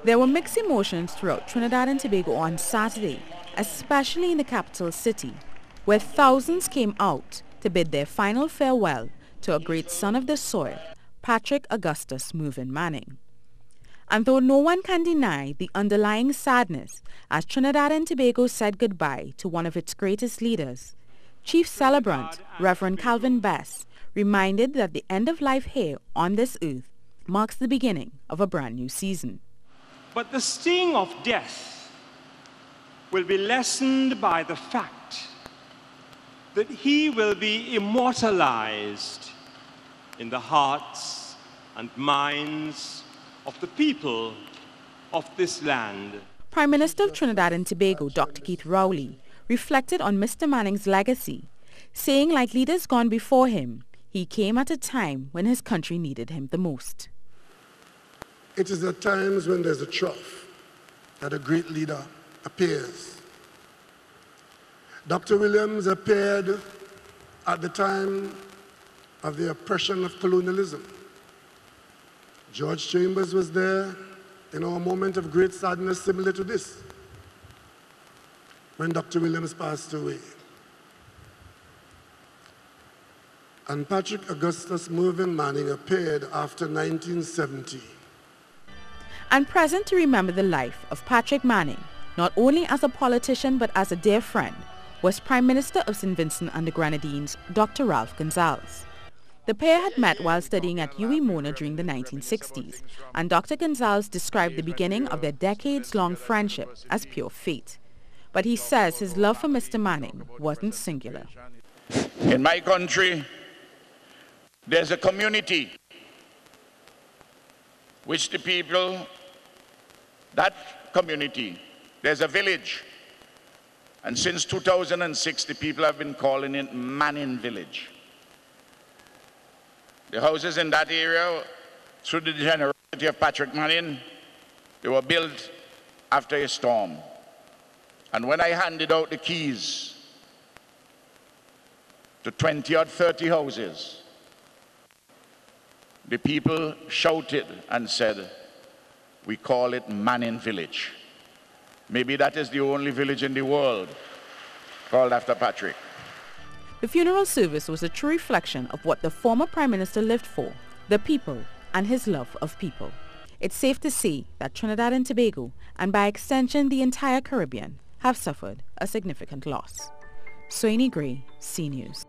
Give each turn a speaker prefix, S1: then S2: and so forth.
S1: There were mixed emotions throughout Trinidad and Tobago on Saturday, especially in the capital city, where thousands came out to bid their final farewell to a great son of the soil, Patrick Augustus Mervyn Manning. And though no one can deny the underlying sadness as Trinidad and Tobago said goodbye to one of its greatest leaders, Chief Celebrant Reverend Calvin Bess reminded that the end of life here on this earth marks the beginning of a brand new season.
S2: But the sting of death will be lessened by the fact that he will be immortalized in the hearts and minds of the people of this land.
S1: Prime Minister of Trinidad and Tobago, Dr. Keith Rowley, reflected on Mr. Manning's legacy, saying like leaders gone before him, he came at a time when his country needed him the most.
S3: It is at times when there's a trough that a great leader appears. Dr. Williams appeared at the time of the oppression of colonialism. George Chambers was there in a moment of great sadness similar to this, when Dr. Williams passed away. And Patrick Augustus Mervyn Manning appeared after 1970.
S1: And present to remember the life of Patrick Manning, not only as a politician but as a dear friend, was Prime Minister of St. Vincent and the Grenadines, Dr. Ralph Gonsalves. The pair had met while studying at UWI Mona during the 1960s, and Dr. Gonsalves described the beginning of their decades-long friendship as pure fate. But he says his love for Mr. Manning wasn't singular.
S4: In my country, there's a community which the people, that community, there's a village. And since 2006, the people have been calling it Manning Village. The houses in that area, through the generosity of Patrick Manning, they were built after a storm. And when I handed out the keys to 20 or 30 houses, the people shouted and said, "We call it Manning Village." Maybe that is the only village in the world called after Patrick.
S1: The funeral service was a true reflection of what the former Prime Minister lived for, the people and his love of people. It's safe to say that Trinidad and Tobago, and by extension the entire Caribbean, have suffered a significant loss. Soini Gray, C News.